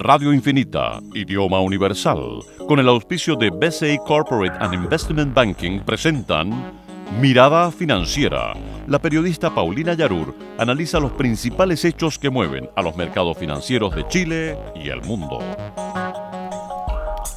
Radio Infinita, idioma universal, con el auspicio de BCI Corporate and Investment Banking, presentan Mirada Financiera. La periodista Paulina Yarur analiza los principales hechos que mueven a los mercados financieros de Chile y el mundo.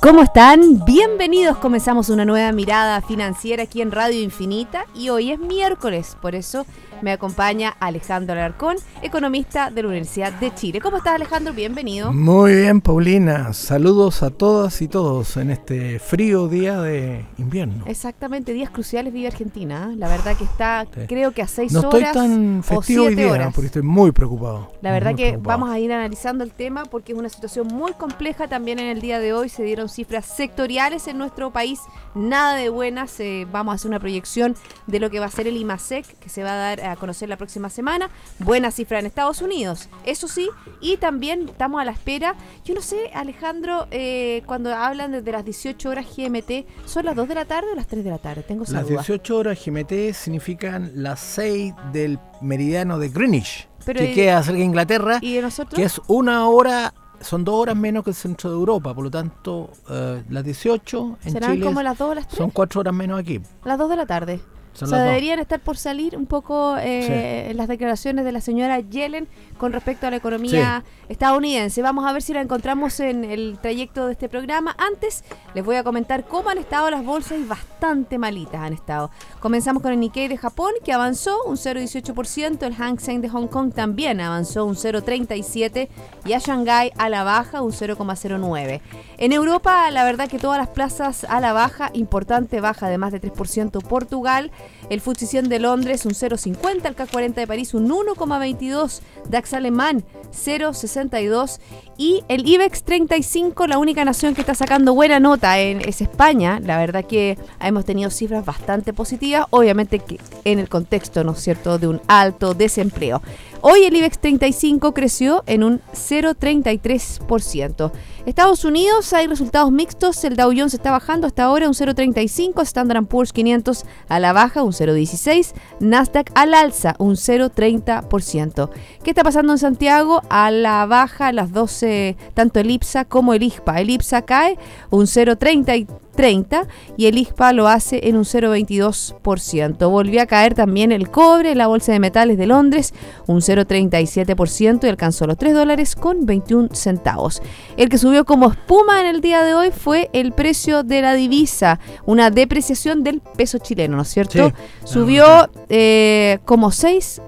¿Cómo están? Bienvenidos. Comenzamos una nueva mirada financiera aquí en Radio Infinita y hoy es miércoles, por eso me acompaña Alejandro Alarcón, economista de la Universidad de Chile. ¿Cómo estás, Alejandro? Bienvenido. Muy bien, Paulina. Saludos a todas y todos en este frío día de invierno. Exactamente, días cruciales vive Argentina. La verdad que está, Sí. creo que a 6 No horas estoy tan festivo o hoy 7 día, horas. porque estoy muy preocupado. La verdad muy que preocupado. vamos a ir analizando el tema porque es una situación muy compleja. También en el día de hoy se dieron cifras sectoriales en nuestro país, nada de buenas. Vamos a hacer una proyección de lo que va a ser el IMASEC, que se va a dar a conocer la próxima semana. Buena cifra en Estados Unidos, eso sí, y también estamos a la espera. Yo no sé, Alejandro, cuando hablan desde las 18 horas GMT, ¿son las 2 de la tarde o las 3 de la tarde? Tengo esa Las duda. 18 horas GMT significan las 6 del meridiano de Greenwich, Pero que queda cerca de Inglaterra, ¿Y nosotros? que es una hora. Son 2 horas menos que el centro de Europa, por lo tanto, las 18 en ¿Serán Chile como las 2 o las 3? son 4 horas menos aquí. Las 2 de la tarde. Son O sea, las 2. deberían estar por salir un poco las declaraciones de la señora Yellen con respecto a la economía estadounidense. Vamos a ver si la encontramos en el trayecto de este programa. Antes les voy a comentar cómo han estado las bolsas y bastante malitas han estado. Comenzamos con el Nikkei de Japón, que avanzó un 0,18%. El Hang Seng de Hong Kong también avanzó un 0,37%. Y a Shanghái a la baja un 0,09%. En Europa, la verdad que todas las plazas a la baja, importante baja de más de 3% Portugal. El FTSE 100 de Londres un 0,50, el CAC 40 de París un 1,22, DAX alemán 0,62 y el IBEX 35, la única nación que está sacando buena nota es España. La verdad que hemos tenido cifras bastante positivas, obviamente que en el contexto, ¿no es cierto?, de un alto desempleo. Hoy el IBEX 35 creció en un 0,33%. Estados Unidos hay resultados mixtos, el Dow Jones está bajando hasta ahora un 0,35, Standard & Poor's 500 a la baja un 0,16, Nasdaq al alza un 0,30%. ¿Qué está pasando en Santiago? A la baja las 12, tanto el IPSA como el IXPA. El IPSA cae un 0,30 y el IXPA lo hace en un 0,22%. Volvió a caer también el cobre, la bolsa de metales de Londres, un 0,37% y alcanzó los $3.21. El que subió como espuma en el día de hoy fue el precio de la divisa, una depreciación del peso chileno, ¿no es cierto? Sí. Subió como 6,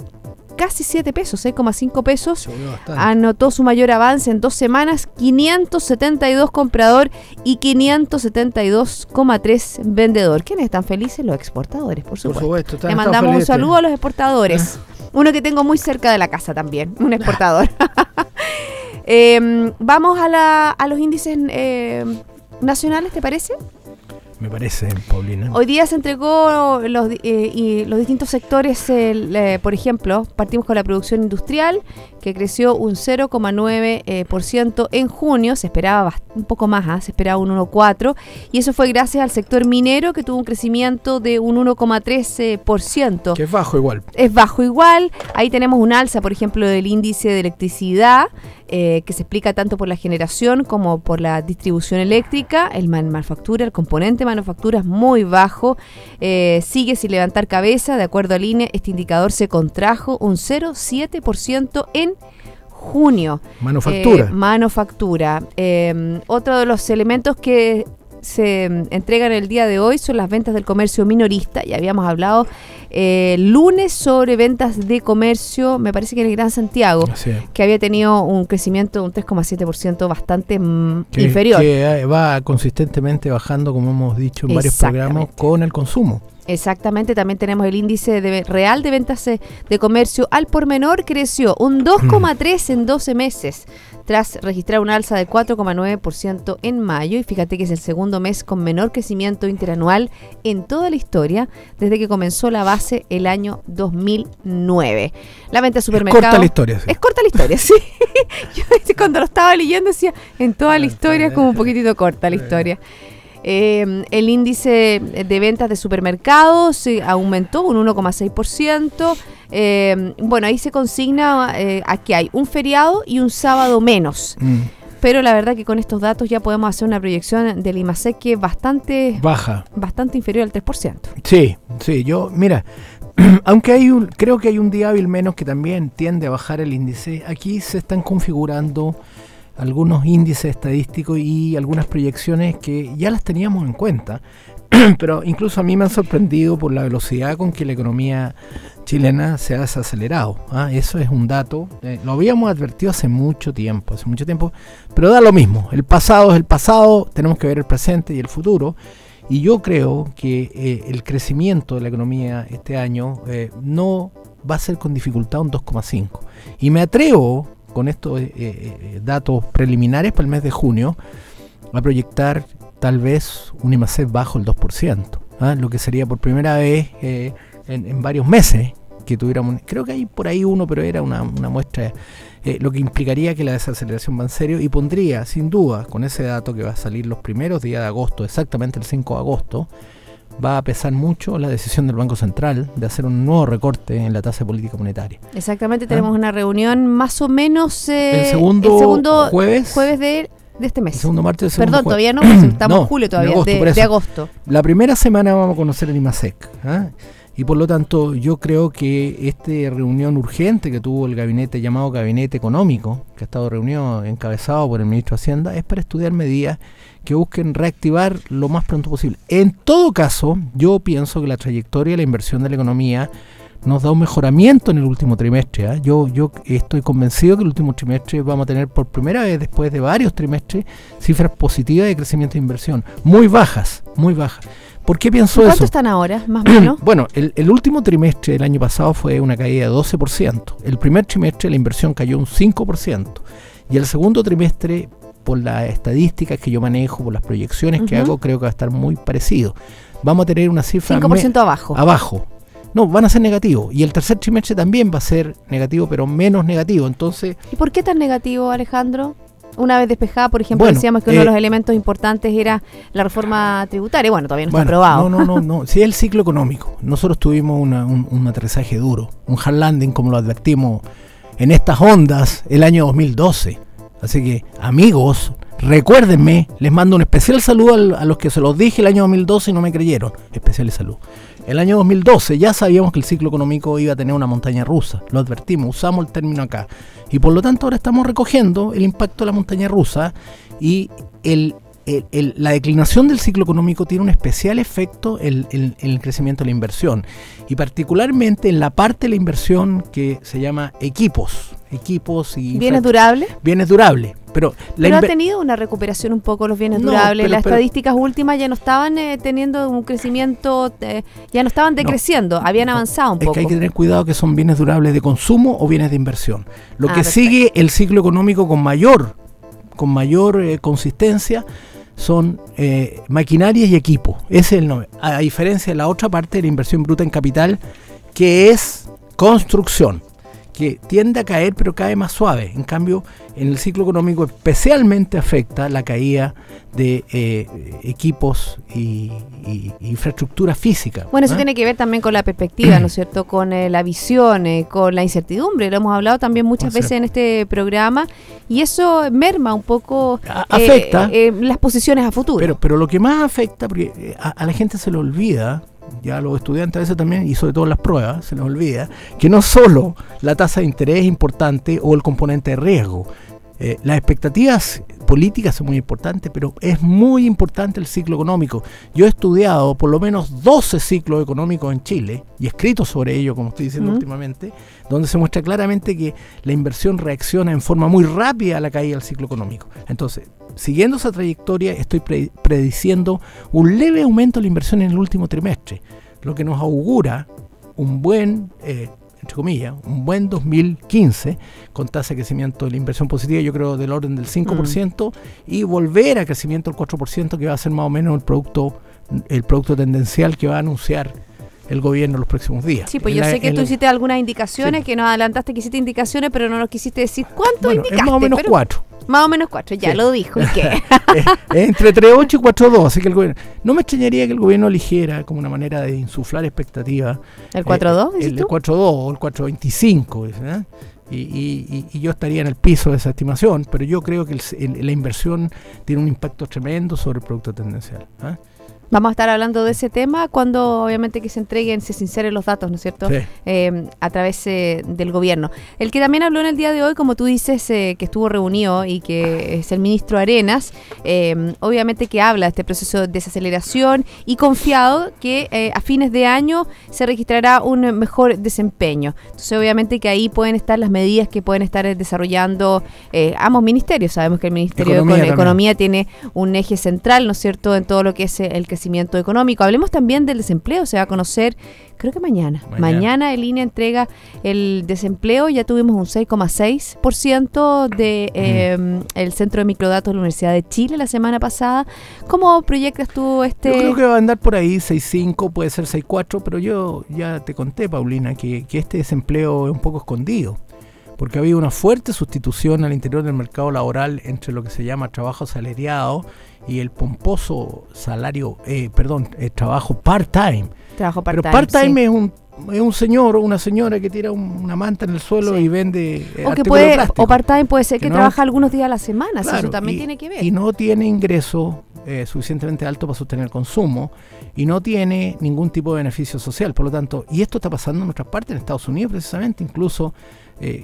casi 7 pesos, 6,5 pesos. Subió bastante. Anotó su mayor avance en 2 semanas, 572 comprador y 572,3 vendedor. ¿Quiénes están felices? Los exportadores, por supuesto. supuesto, Le mandamos un saludo a los exportadores. Uno que tengo muy cerca de la casa también, un exportador. Vamos a los índices nacionales, ¿te parece? Me parece, Paulina. Hoy día se entregó los distintos sectores, por ejemplo, partimos con la producción industrial, que creció un 0,9% en junio, se esperaba un poco más, se esperaba un 1,4%, y eso fue gracias al sector minero, que tuvo un crecimiento de un 1,13%. Que es bajo igual. Es bajo igual, ahí tenemos un alza, por ejemplo, del índice de electricidad, que se explica tanto por la generación como por la distribución eléctrica. El manufactura, el componente manufactura es muy bajo, sigue sin levantar cabeza. De acuerdo al INE, este indicador se contrajo un 0,7% en junio. Manufactura. Otro de los elementos que se entregan el día de hoy son las ventas del comercio minorista. Ya habíamos hablado lunes sobre ventas de comercio, me parece que en el Gran Santiago, Sí. que había tenido un crecimiento de un 3,7% bastante inferior. Que va consistentemente bajando, como hemos dicho en varios programas, con el consumo. Exactamente, también tenemos el índice real de ventas de comercio al por menor, creció un 2,3 en 12 meses, tras registrar un alza de 4,9% en mayo, y fíjate que es el segundo mes con menor crecimiento interanual en toda la historia, desde que comenzó la base el año 2009. La venta de supermercados... Es corta la historia, sí. Es corta la historia, sí. Yo cuando lo estaba leyendo decía, en toda la historia es como un poquitito corta la historia. El índice de ventas de supermercados aumentó un 1,6%. Bueno, ahí se consigna aquí hay un feriado y un sábado menos. pero la verdad que con estos datos ya podemos hacer una proyección del IMASEC que es bastante baja, bastante inferior al 3%. Sí, mira, aunque creo que hay un día hábil menos que también tiende a bajar el índice, aquí se están configurando algunos índices estadísticos y algunas proyecciones que ya las teníamos en cuenta, pero incluso a mí me han sorprendido por la velocidad con que la economía chilena se ha desacelerado. Eso es un dato, lo habíamos advertido hace mucho tiempo, pero da lo mismo, el pasado es el pasado, tenemos que ver el presente y el futuro, y yo creo que el crecimiento de la economía este año no va a ser con dificultad un 2,5, y me atrevo con estos datos preliminares para el mes de junio a proyectar tal vez un IMASEC bajo el 2%, lo que sería por primera vez en varios meses que tuviéramos, creo que hay por ahí uno, pero era una muestra, lo que implicaría que la desaceleración va en serio, y pondría sin duda, con ese dato que va a salir los primeros días de agosto, exactamente el 5 de agosto, va a pesar mucho la decisión del Banco Central de hacer un nuevo recorte en la tasa de política monetaria. Exactamente, tenemos una reunión más o menos el segundo jueves de este mes. El segundo martes. Perdón, todavía no, estamos en julio todavía, de agosto. La primera semana vamos a conocer el IMASEC, y por lo tanto yo creo que esta reunión urgente que tuvo el gabinete llamado Gabinete Económico, que ha estado reunido, encabezado por el ministro de Hacienda, es para estudiar medidas que busquen reactivar lo más pronto posible. En todo caso, yo pienso que la trayectoria de la inversión de la economía nos da un mejoramiento en el último trimestre. Yo estoy convencido que el último trimestre vamos a tener por primera vez después de varios trimestres cifras positivas de crecimiento de inversión, muy bajas. ¿Por qué pienso eso? ¿Cuánto están ahora, más o menos? Bueno, el último trimestre del año pasado fue una caída de 12%. El primer trimestre la inversión cayó un 5%. Y el segundo trimestre, por las estadísticas que yo manejo, por las proyecciones que hago, creo que va a estar muy parecido. Vamos a tener una cifra 5% abajo. No, van a ser negativos. Y el tercer trimestre también va a ser negativo, pero menos negativo. Entonces, ¿y por qué tan negativo, Alejandro? Una vez despejada, por ejemplo, decíamos que uno de los elementos importantes era la reforma tributaria. Bueno, todavía no está aprobado. No. Sí, el ciclo económico. Nosotros tuvimos un aterrizaje duro, un hard landing, como lo advertimos en estas ondas el año 2012. Así que, amigos, recuérdenme, les mando un especial saludo a los que se los dije el año 2012 y no me creyeron. Especial salud. El año 2012 ya sabíamos que el ciclo económico iba a tener una montaña rusa, lo advertimos, usamos el término acá, y por lo tanto ahora estamos recogiendo el impacto de la montaña rusa, y la declinación del ciclo económico tiene un especial efecto en el crecimiento de la inversión, y particularmente en la parte de la inversión que se llama equipos y ¿bienes durables? Bienes durables. Pero ha tenido una recuperación un poco los bienes durables. Las estadísticas últimas ya no estaban teniendo un crecimiento, ya no estaban decreciendo, habían avanzado un poco. Es que hay que tener cuidado que son bienes durables de consumo o bienes de inversión. Lo que sigue el ciclo económico con mayor consistencia son maquinarias y equipos. Ese es el nombre. A diferencia de la otra parte de la inversión bruta en capital, que es construcción, que tiende a caer, pero cae más suave. En cambio, en el ciclo económico especialmente afecta la caída de equipos y infraestructura física. Bueno, eso tiene que ver también con la perspectiva, ¿no es cierto? Con la visión, con la incertidumbre. Lo hemos hablado también muchas veces en este programa, y eso merma un poco afecta las posiciones a futuro. Pero lo que más afecta, porque a la gente se le olvida, ya a los estudiantes a veces también, y sobre todo en las pruebas, se les olvida que no solo la tasa de interés es importante o el componente de riesgo. Las expectativas políticas son muy importantes, pero es muy importante el ciclo económico. Yo he estudiado por lo menos 12 ciclos económicos en Chile y he escrito sobre ello, como estoy diciendo últimamente, donde se muestra claramente que la inversión reacciona en forma muy rápida a la caída del ciclo económico. Entonces, siguiendo esa trayectoria, estoy prediciendo un leve aumento de la inversión en el último trimestre, lo que nos augura un buen entre comillas, un buen 2015 con tasa de crecimiento de la inversión positiva, yo creo del orden del 5%, y volver a crecimiento del 4%, que va a ser más o menos el producto tendencial que va a anunciar el gobierno en los próximos días. Sí, pues yo sé que tú hiciste algunas indicaciones, que nos adelantaste que hiciste indicaciones, pero no nos quisiste decir cuánto indicaste. Es más o menos 4. Más o menos 4, ya lo dijo. ¿Y qué? Entre 3.8 y 4.2, así que el gobierno, no me extrañaría que el gobierno eligiera como una manera de insuflar expectativas. ¿El 4.2? El 4.2 o el 4.25, Y yo estaría en el piso de esa estimación, pero yo creo que la inversión tiene un impacto tremendo sobre el producto tendencial. Vamos a estar hablando de ese tema cuando obviamente que se sinceren los datos, ¿no es cierto? Sí. A través del gobierno. El que también habló en el día de hoy, como tú dices, que estuvo reunido y que es el ministro Arenas, obviamente que habla de este proceso de desaceleración y confiado que a fines de año se registrará un mejor desempeño. Entonces obviamente que ahí pueden estar las medidas que pueden estar desarrollando ambos ministerios. Sabemos que el Ministerio de Economía tiene un eje central, ¿no es cierto?, en todo lo que es el crecimiento económico. Hablemos también del desempleo, se va a conocer, creo que mañana. Mañana el INE entrega el desempleo, ya tuvimos un 6,6% de el Centro de Microdatos de la Universidad de Chile la semana pasada. ¿Cómo proyectas tú este? Yo creo que va a andar por ahí 6,5, puede ser 6,4, pero yo ya te conté, Paulina, que este desempleo es un poco escondido, porque ha habido una fuerte sustitución al interior del mercado laboral entre lo que se llama trabajo asalariado y el pomposo trabajo part-time. Trabajo part-time. Pero part-time sí. es un señor o una señora que tira una manta en el suelo y vende o part-time puede ser que trabaja algunos días a la semana, claro, eso también tiene que ver. Y no tiene ingreso suficientemente alto para sostener el consumo y no tiene ningún tipo de beneficio social. Por lo tanto, y esto está pasando en otras partes, en Estados Unidos precisamente, incluso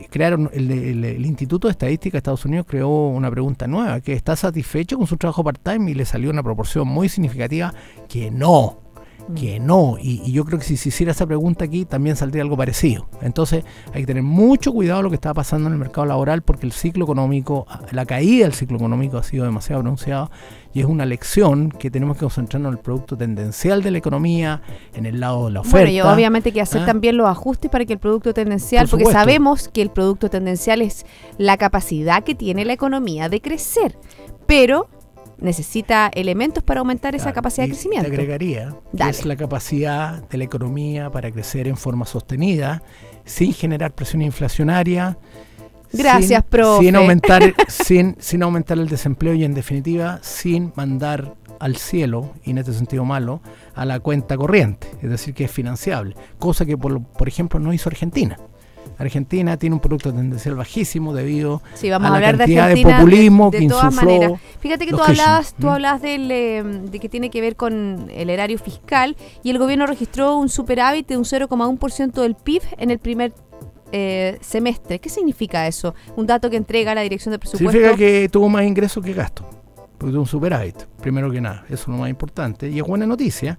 crearon el Instituto de Estadística de Estados Unidos creó una pregunta nueva, que está satisfecho con su trabajo part-time, y le salió una proporción muy significativa que no. Y yo creo que si se hiciera esa pregunta aquí también saldría algo parecido. Entonces hay que tener mucho cuidado con lo que está pasando en el mercado laboral, porque el ciclo económico, la caída del ciclo económico ha sido demasiado pronunciada, y es una lección que tenemos que concentrarnos en el producto tendencial de la economía, en el lado de la oferta. Bueno, y obviamente que hacer también los ajustes para que el producto tendencial, porque sabemos que el producto tendencial es la capacidad que tiene la economía de crecer, pero necesita elementos para aumentar esa capacidad de crecimiento. Te agregaría que es la capacidad de la economía para crecer en forma sostenida, sin generar presión inflacionaria. Gracias, profe. Sin aumentar el desempleo y, en definitiva, sin mandar al cielo, y en este sentido malo, a la cuenta corriente, es decir, que es financiable, cosa que por ejemplo no hizo Argentina. Argentina tiene un producto tendencial bajísimo debido a la cantidad de populismo que insufló. Fíjate que tú hablabas de que tiene que ver con el erario fiscal, y el gobierno registró un superávit de un 0,1% del PIB en el primer semestre. ¿Qué significa eso? Un dato que entrega la Dirección de Presupuesto. Significa que tuvo más ingresos que gastos, porque tuvo un superávit, primero que nada. Eso es lo más importante, y es buena noticia,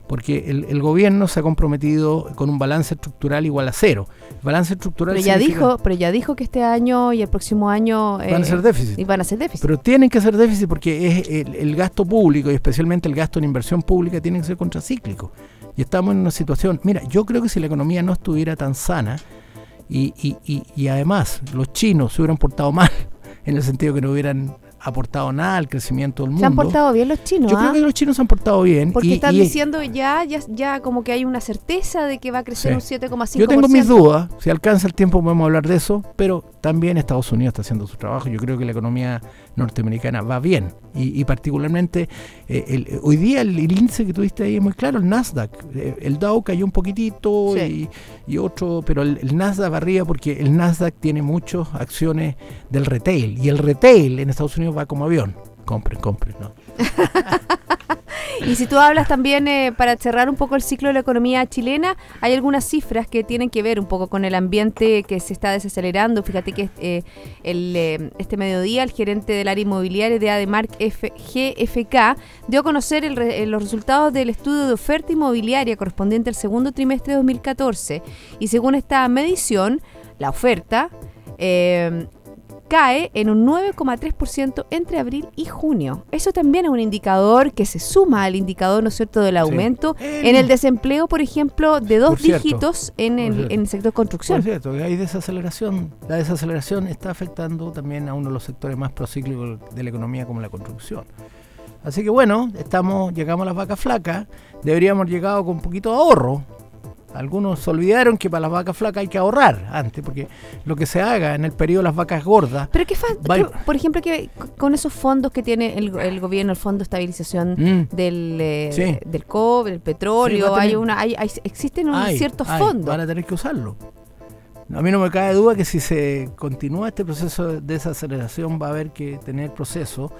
porque el gobierno se ha comprometido con un balance estructural igual a cero. El balance estructural pero ya dijo que este año y el próximo año van a ser déficit. Y van a ser déficit. Pero tienen que ser déficit porque es el gasto público, y especialmente el gasto en inversión pública, tiene que ser contracíclico. Y estamos en una situación, mira, yo creo que si la economía no estuviera tan sana, y además los chinos se hubieran portado mal, en el sentido que no hubieran aportado nada al crecimiento del mundo. ¿Se han portado bien los chinos? Yo creo que los chinos se han portado bien. Porque están diciendo ya como que hay una certeza de que va a crecer un 7,5%. Yo tengo mis dudas, si alcanza el tiempo podemos hablar de eso, pero también Estados Unidos está haciendo su trabajo. Yo creo que la economía norteamericana va bien, y particularmente hoy día el índice que tuviste ahí es muy claro, el Nasdaq. El Dow cayó un poquitito y otro, pero el Nasdaq va arriba porque el Nasdaq tiene muchas acciones del retail, y el retail en Estados Unidos va como avión. Compren, ¿no? Y si tú hablas también, para cerrar un poco el ciclo de la economía chilena, hay algunas cifras que tienen que ver un poco con el ambiente que se está desacelerando. Fíjate que este mediodía el gerente del área inmobiliaria de ADEMARC GFK dio a conocer los resultados del estudio de oferta inmobiliaria correspondiente al segundo trimestre de 2014. Y según esta medición, la oferta cae en un 9,3% entre abril y junio. Eso también es un indicador que se suma al indicador, ¿no es cierto?, del aumento en el desempleo, por ejemplo, de dos dígitos en el sector construcción. Por cierto, hay desaceleración. La desaceleración está afectando también a uno de los sectores más procíclicos de la economía, como la construcción. Así que bueno, llegamos a las vacas flacas. Deberíamos haber llegado con un poquito de ahorro. Algunos se olvidaron que para las vacas flacas hay que ahorrar antes, porque lo que se haga en el periodo de las vacas gordas... Pero por ejemplo, que con esos fondos que tiene el gobierno, el Fondo de Estabilización del cobre, del petróleo, existen ciertos fondos. Van a tener que usarlo. A mí no me cabe duda que si se continúa este proceso de desaceleración va a haber que tener procesos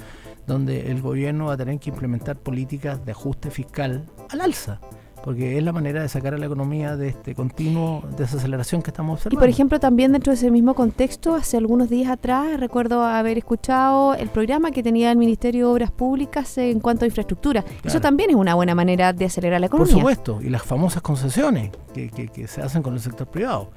donde el gobierno va a tener que implementar políticas de ajuste fiscal al alza, porque es la manera de sacar a la economía de este continuo desaceleración que estamos observando. Y por ejemplo, también dentro de ese mismo contexto, hace algunos días atrás, recuerdo haber escuchado el programa que tenía el Ministerio de Obras Públicas en cuanto a infraestructura. Claro. Eso también es una buena manera de acelerar la economía. Por supuesto, y las famosas concesiones que se hacen con el sector privado.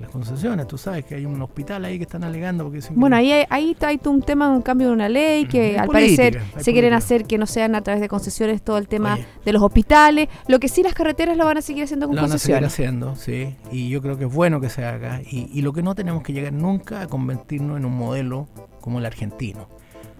Las concesiones, tú sabes que hay un hospital ahí que están alegando porque bueno, ahí hay un tema, un cambio de una ley que al parecer se quieren hacer que no sean a través de concesiones todo el tema de los hospitales. Lo que sí, las carreteras lo van a seguir haciendo con concesiones. Lo van a seguir haciendo, sí, y yo creo que es bueno que se haga, y lo que no tenemos que llegar nunca a convertirnos en un modelo como el argentino.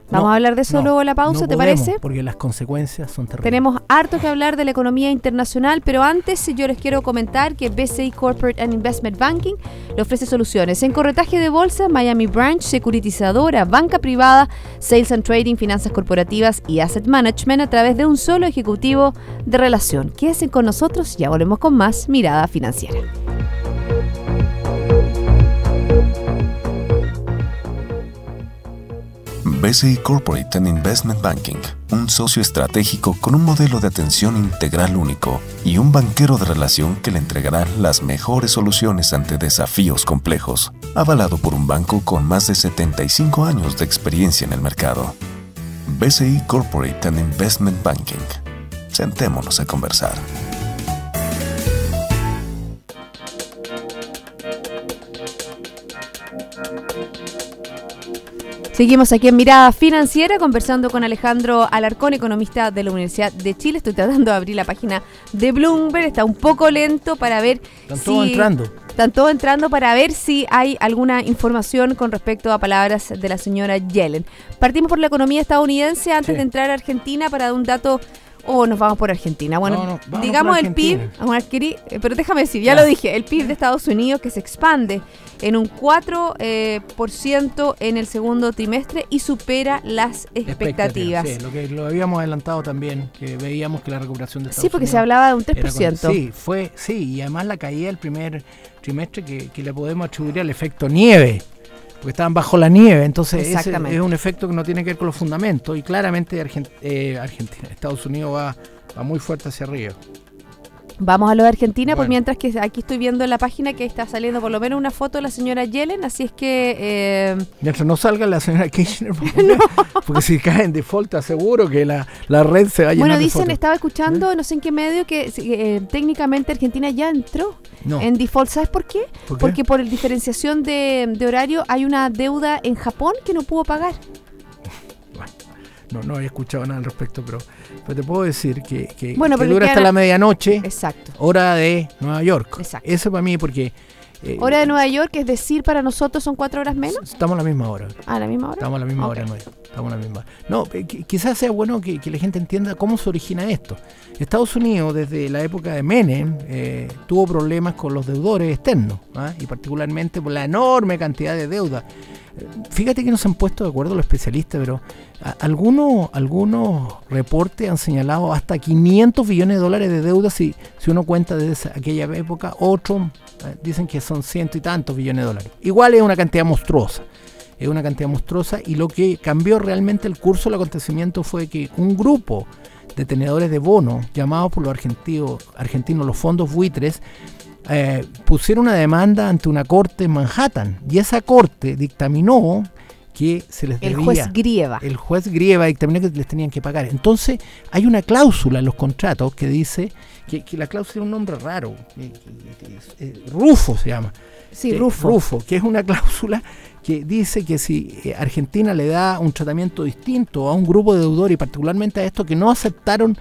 Vamos a hablar de eso luego de la pausa, ¿te parece? Porque las consecuencias son terribles. Tenemos harto que hablar de la economía internacional, pero antes yo les quiero comentar que BCI Corporate and Investment Banking le ofrece soluciones en corretaje de bolsa, Miami Branch, securitizadora, banca privada, sales and trading, finanzas corporativas y asset management a través de un solo ejecutivo de relación. Quédense con nosotros, ya volvemos con más Mirada Financiera. BCI Corporate and Investment Banking, un socio estratégico con un modelo de atención integral único y un banquero de relación que le entregará las mejores soluciones ante desafíos complejos, avalado por un banco con más de 75 años de experiencia en el mercado. BCI Corporate and Investment Banking. Sentémonos a conversar. Seguimos aquí en Mirada Financiera conversando con Alejandro Alarcón, economista de la Universidad de Chile. Estoy tratando de abrir la página de Bloomberg, está un poco lento para ver Están todos entrando para ver si hay alguna información con respecto a palabras de la señora Yellen. Partimos por la economía estadounidense antes de entrar a Argentina para dar un dato. Nos vamos por Argentina. Bueno, digamos el PIB, pero déjame decir, ya lo dije, el PIB de Estados Unidos que se expande en un 4% en el segundo trimestre y supera las expectativas. Sí, lo habíamos adelantado también, que veíamos que la recuperación de Estados Unidos... Sí, porque se hablaba de un 3%. Y además la caída del primer trimestre que le podemos atribuir al efecto nieve. Porque estaban bajo la nieve, entonces ese es un efecto que no tiene que ver con los fundamentos y claramente Argentina, Estados Unidos va muy fuerte hacia arriba. Vamos a lo de Argentina, pues mientras que aquí estoy viendo en la página que está saliendo por lo menos una foto de la señora Yellen, así es que... Mientras no salga la señora Kirchner, porque si cae en default, aseguro que la red se va a llenar de dicen, fotos. Estaba escuchando, no sé en qué medio, que técnicamente Argentina ya entró en default. ¿Sabes por qué? Porque por el diferenciación de horario hay una deuda en Japón que no pudo pagar. No he escuchado nada al respecto, pero te puedo decir que dura hasta la medianoche, hora de Nueva York. Exacto. Eso para mí, porque... hora de Nueva York, es decir, para nosotros son 4 horas menos. Estamos a la misma hora. ¿A la misma hora? Estamos a la misma hora en Nueva York. Estamos a la misma hora. No, quizás sea bueno que la gente entienda cómo se origina esto. Estados Unidos, desde la época de Menem, tuvo problemas con los deudores externos, y particularmente por la enorme cantidad de deuda. Fíjate que no se han puesto de acuerdo los especialistas, pero algunos reportes han señalado hasta 500 billones de dólares de deuda si uno cuenta desde aquella época. Otros dicen que son 100 y tantos billones de dólares. Igual es una cantidad monstruosa. Y lo que cambió realmente el curso del acontecimiento fue que un grupo de tenedores de bonos, llamados por los argentinos los fondos buitres, pusieron una demanda ante una corte en Manhattan, y esa corte dictaminó que se les debía. El juez Grieva dictaminó que les tenían que pagar. Entonces hay una cláusula en los contratos que dice que la cláusula tiene un nombre raro, Rufo se llama. Sí, Rufo, que es una cláusula que dice que si Argentina le da un tratamiento distinto a un grupo de deudores, y particularmente a estos que no aceptaron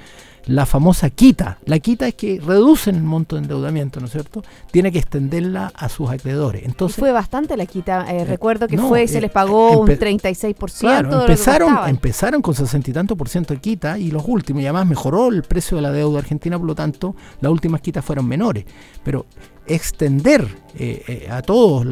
la famosa quita. La quita es que reducen el monto de endeudamiento, ¿no es cierto? Tiene que extenderla a sus acreedores. Entonces, y fue bastante la quita. Recuerdo que se les pagó un 36%. Claro, empezaron con 60 y tanto por ciento de quita, y los últimos, y además mejoró el precio de la deuda argentina, por lo tanto, las últimas quitas fueron menores. Pero extender a todos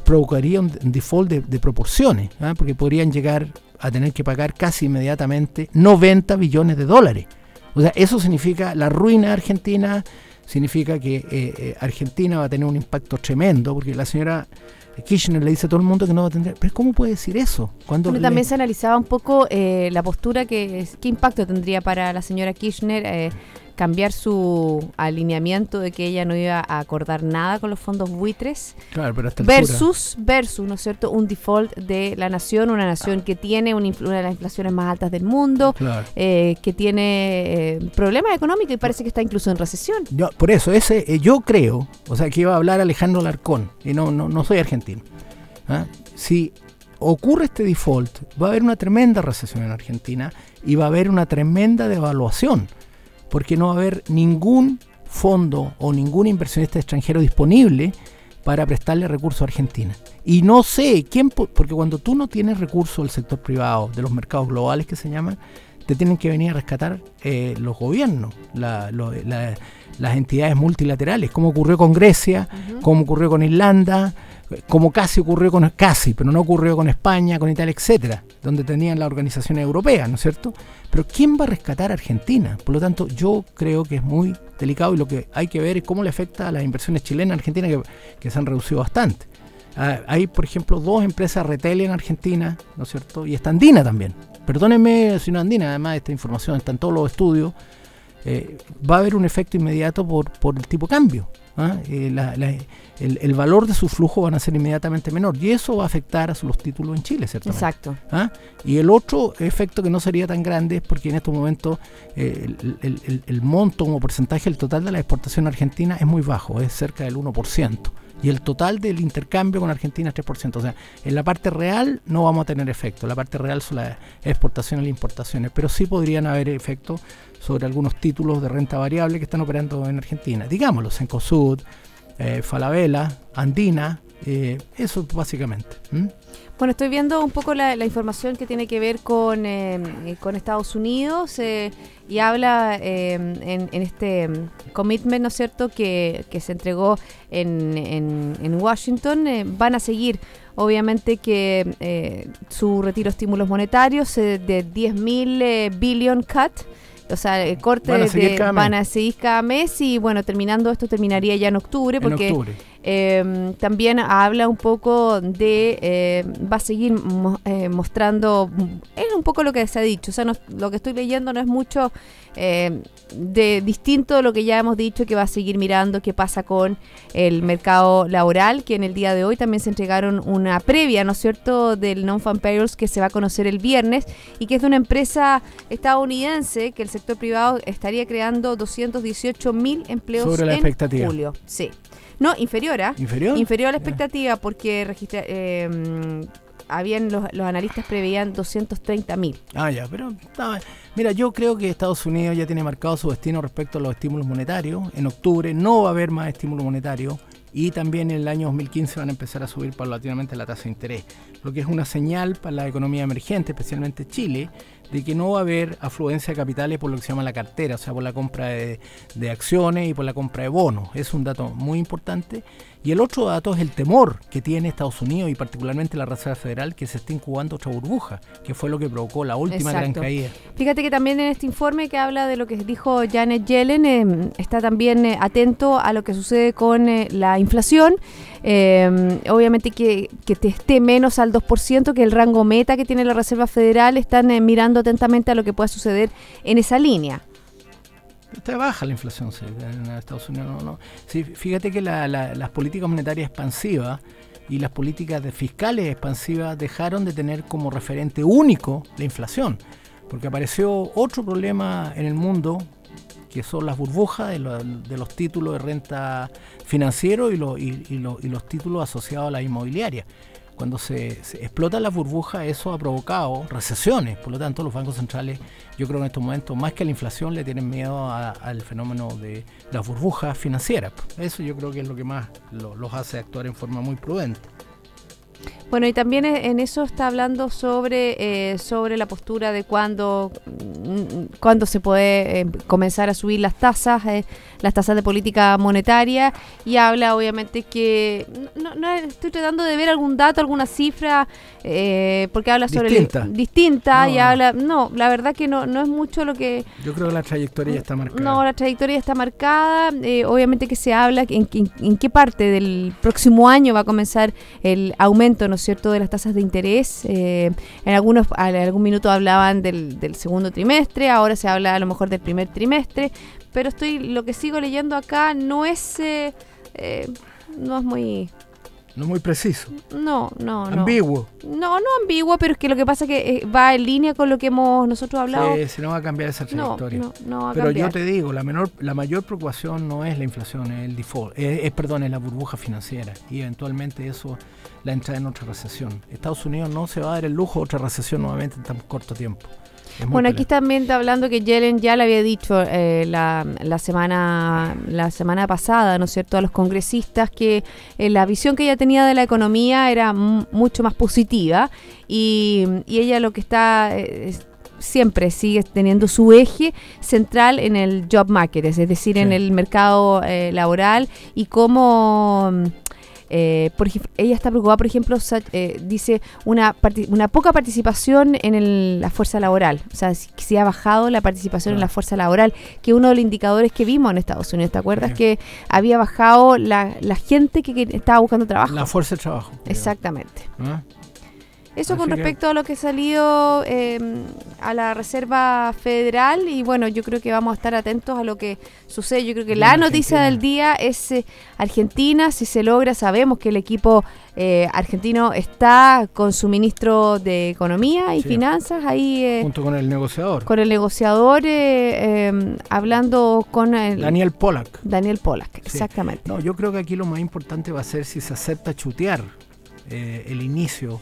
provocaría un default de proporciones, porque podrían llegar a tener que pagar casi inmediatamente 90 billones de dólares. O sea, eso significa la ruina argentina, significa que Argentina va a tener un impacto tremendo, porque la señora Kirchner le dice a todo el mundo que no va a tener... Pero ¿cómo puede decir eso? Bueno, también se analizaba un poco la postura, qué impacto tendría para la señora Kirchner cambiar su alineamiento de que ella no iba a acordar nada con los fondos buitres, claro, pero hasta versus, ¿no es cierto?, un default de la nación, una nación que tiene una de las inflaciones más altas del mundo, claro, que tiene problemas económicos y parece que está incluso en recesión. Por eso, yo creo, o sea, que iba a hablar Alejandro Larcón, y no soy argentino. Si ocurre este default, va a haber una tremenda recesión en Argentina y va a haber una tremenda devaluación, porque no va a haber ningún fondo o ningún inversionista extranjero disponible para prestarle recursos a Argentina. Y no sé quién, porque cuando tú no tienes recursos del sector privado, de los mercados globales que se llaman, te tienen que venir a rescatar los gobiernos, las entidades multilaterales, como ocurrió con Grecia, como ocurrió con Irlanda, como casi ocurrió pero no ocurrió con España, con Italia, etcétera, donde tenían las organizaciones europeas, ¿no es cierto? Pero ¿quién va a rescatar a Argentina? Por lo tanto, yo creo que es muy delicado y lo que hay que ver es cómo le afecta a las inversiones chilenas en Argentina, que se han reducido bastante. Hay, por ejemplo, 2 empresas retail en Argentina, ¿no es cierto? Y está Andina también. Perdónenme, señora Andina, además de esta información está en todos los estudios. Va a haber un efecto inmediato por el tipo de cambio. El valor de su flujo van a ser inmediatamente menor y eso va a afectar a los títulos en Chile, ciertamente. Exacto. Y el otro efecto que no sería tan grande es porque en estos momentos el monto como porcentaje del total de la exportación argentina es muy bajo, es cerca del 1%. Y el total del intercambio con Argentina es 3%. O sea, en la parte real no vamos a tener efecto. La parte real son las exportaciones y las importaciones. Pero sí podrían haber efectos sobre algunos títulos de renta variable que están operando en Argentina. Digámoslo, Cencosud, Falabella, Andina, eso básicamente. Bueno, estoy viendo un poco la información que tiene que ver con Estados Unidos y habla en este commitment, ¿no es cierto?, que se entregó en Washington. Van a seguir, obviamente, que su retiro de estímulos monetarios de 10.000 billion cut. O sea, el corte van a seguir cada mes y bueno, terminando esto terminaría ya en octubre, porque también habla un poco de, va a seguir mostrando, es un poco lo que se ha dicho, o sea, lo que estoy leyendo no es mucho de distinto de lo que ya hemos dicho, que va a seguir mirando qué pasa con el mercado laboral, que en el día de hoy también se entregaron una previa, ¿no es cierto?, del non-farm payrolls que se va a conocer el viernes y que es de una empresa estadounidense que el sector privado estaría creando 218.000 empleos sobre la expectativa. Julio. Sí. No, inferior a la expectativa, porque los analistas preveían 230.000. Pero mira, yo creo que Estados Unidos ya tiene marcado su destino respecto a los estímulos monetarios. En octubre no va a haber más estímulo monetario y también en el año 2015 van a empezar a subir paulatinamente la tasa de interés, lo que es una señal para la economía emergente, especialmente Chile, de que no va a haber afluencia de capitales por lo que se llama la cartera, o sea, por la compra de acciones y por la compra de bonos. Es un dato muy importante. Y el otro dato es el temor que tiene Estados Unidos y particularmente la Reserva Federal, que se está incubando otra burbuja, que fue lo que provocó la última gran caída. Fíjate que también en este informe que habla de lo que dijo Janet Yellen, está también atento a lo que sucede con la inflación. Obviamente que esté menos al 2%, que el rango meta que tiene la Reserva Federal, están mirando atentamente a lo que pueda suceder en esa línea. Está baja la inflación en Estados Unidos. No. Sí, fíjate que las políticas monetarias expansivas y las políticas fiscales expansivas dejaron de tener como referente único la inflación, porque apareció otro problema en el mundo, que son las burbujas de los títulos de renta financiero y los títulos asociados a la inmobiliaria. Cuando se explotan las burbujas, eso ha provocado recesiones. Por lo tanto, los bancos centrales, yo creo que en estos momentos, más que a la inflación, le tienen miedo al fenómeno de las burbujas financieras. Eso yo creo que es lo que más los hace actuar en forma muy prudente. Bueno, y también en eso está hablando sobre la postura de cuándo se puede comenzar a subir las tasas de política monetaria, y habla obviamente que no estoy tratando de ver algún dato, alguna cifra, porque habla sobre distinta y habla, la verdad que no es mucho lo que... Yo creo que la trayectoria ya está marcada. No, la trayectoria está marcada, obviamente que se habla en qué parte del próximo año va a comenzar el aumento, ¿no es cierto?, de las tasas de interés. En algún minuto hablaban del segundo trimestre, ahora se habla a lo mejor del primer trimestre, pero lo que sigo leyendo acá no es muy... No muy preciso. No. Ambiguo. No ambiguo, pero es que lo que pasa es que va en línea con lo que hemos nosotros hablado. Sí, si no va a cambiar esa trayectoria. No va a pero cambiar. yo te digo, la mayor preocupación no es la inflación, es el default, es la burbuja financiera, y eventualmente eso, la entrada en otra recesión. Estados Unidos no se va a dar el lujo de otra recesión nuevamente en tan corto tiempo. Bueno, aquí también está hablando que Yellen ya le había dicho la semana pasada, ¿no es cierto?, a los congresistas que la visión que ella tenía de la economía era mucho más positiva, y ella lo que está... siempre sigue teniendo su eje central en el job market, es decir, en el mercado laboral, y cómo... por ejemplo, ella está preocupada, por ejemplo, dice una poca participación en la fuerza laboral, o sea, si ha bajado la participación en la fuerza laboral, que uno de los indicadores que vimos en Estados Unidos, ¿te acuerdas? Que había bajado la gente que estaba buscando trabajo. La fuerza de trabajo. Exactamente. ¿Ah? Eso con respecto a lo que salió a la Reserva Federal, y bueno, yo creo que vamos a estar atentos a lo que sucede. Yo creo que la noticia del día es Argentina. Si se logra, sabemos que el equipo argentino está con su ministro de Economía y Finanzas ahí. Junto con el negociador. Con el negociador, hablando con Daniel Pollack. Exactamente. No, yo creo que aquí lo más importante va a ser si se acepta chutear el inicio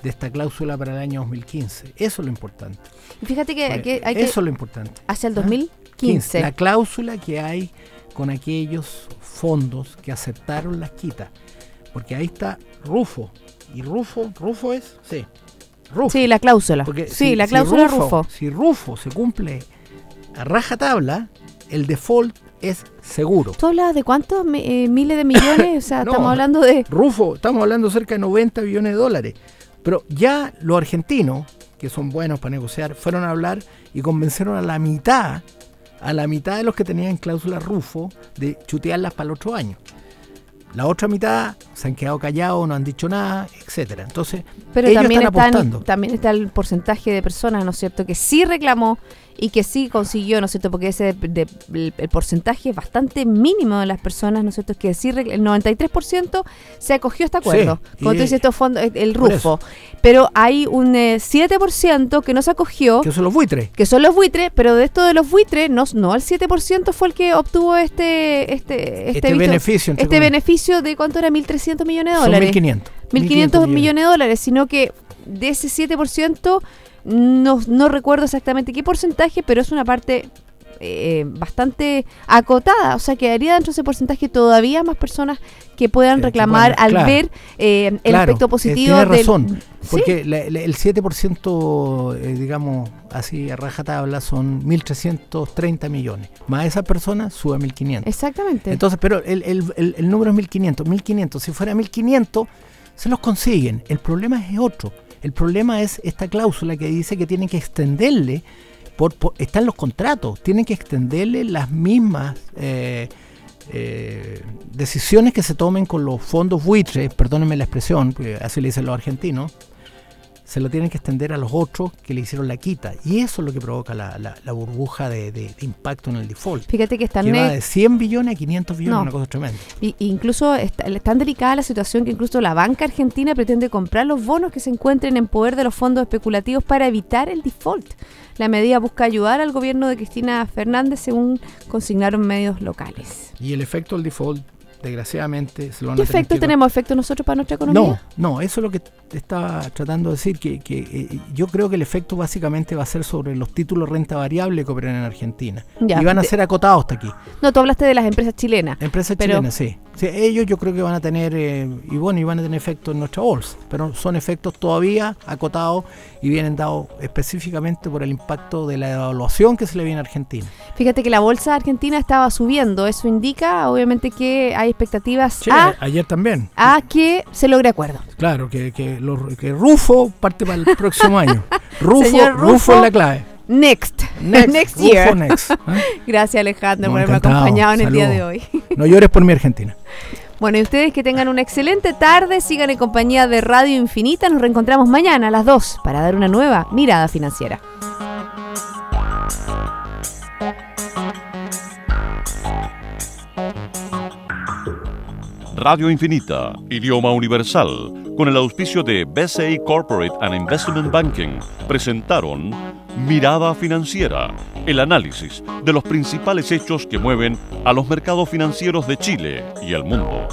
de esta cláusula para el año 2015. Eso es lo importante. Y fíjate que eso es lo importante. Hacia el 2015. La cláusula que hay con aquellos fondos que aceptaron las quitas. Porque ahí está Rufo. Y Rufo es... Sí. Rufo. Sí, la cláusula. Porque la cláusula Rufo. Si Rufo se cumple a rajatabla, el default es seguro. ¿Tú hablabas de cuántos miles de millones? O sea, estamos hablando de... Rufo, estamos hablando cerca de 90 billones de dólares. Pero ya los argentinos, que son buenos para negociar, fueron a hablar y convencieron a la mitad de los que tenían cláusula Rufo de chutearlas para el otro año. La otra mitad se han quedado callados, no han dicho nada, etcétera. Entonces, pero ellos están apostando. También está el porcentaje de personas, ¿no es cierto?, que sí reclamó y que sí consiguió, ¿no es cierto?, porque el porcentaje es bastante mínimo de las personas, ¿no es cierto?, que sí, el 93% se acogió a este acuerdo. Como tú dices, estos fondos, el Rufo. Pero hay un 7% que no se acogió. Que son los buitres. Pero de esto de los buitres, no el 7% fue el que obtuvo este beneficio de ¿cuánto era? 1.300 millones de dólares. Son 1.500 millones de dólares, sino que de ese 7%, no recuerdo exactamente qué porcentaje, pero es una parte bastante acotada, o sea, quedaría dentro de ese porcentaje todavía más personas que puedan reclamar ver el aspecto positivo. Tiene razón, porque el 7%, digamos así a rajatabla, son 1.330 millones, más esas personas sube a 1.500. Exactamente. Entonces, pero el número es 1.500, si fuera 1.500 se los consiguen. El problema es otro. El problema es esta cláusula que dice que tienen que extenderle, está en los contratos, tienen que extenderle las mismas decisiones que se tomen con los fondos buitres, perdónenme la expresión, porque así le dicen los argentinos, se lo tienen que extender a los otros que le hicieron la quita. Y eso es lo que provoca la burbuja de impacto en el default. Fíjate que va de 100 billones a 500 billones, una cosa tremenda. Y incluso es tan delicada la situación que incluso la banca argentina pretende comprar los bonos que se encuentren en poder de los fondos especulativos para evitar el default. La medida busca ayudar al gobierno de Cristina Fernández, según consignaron medios locales. Y el efecto del default, desgraciadamente, se lo van ¿Qué efecto tenemos? ¿Efecto nosotros para nuestra economía? No, eso es lo que estaba tratando de decir que yo creo que el efecto básicamente va a ser sobre los títulos renta variable que operan en Argentina. Ya, y van a ser acotados hasta aquí. No, tú hablaste de las empresas chilenas. Empresas chilenas, sí. Sí. Ellos yo creo que van a tener, y van a tener efectos en nuestra bolsa, pero son efectos todavía acotados y vienen dados específicamente por el impacto de la devaluación que se le viene a Argentina. Fíjate que la bolsa argentina estaba subiendo, eso indica obviamente que hay expectativas Sí, ayer también. a que se logre acuerdo. Claro, que Rufo parte para el próximo año. Señor Rufo es la clave. Next Next year. Rufo next. Gracias, Alejandro, por haberme Encantado. acompañado en el día Saludos. de hoy. No llores por mi Argentina. Bueno, y ustedes que tengan una excelente tarde, sigan en compañía de Radio Infinita. Nos reencontramos mañana a las 2 para dar una nueva mirada financiera. Radio Infinita, idioma universal, con el auspicio de BCI Corporate and Investment Banking, presentaron Mirada Financiera, el análisis de los principales hechos que mueven a los mercados financieros de Chile y el mundo.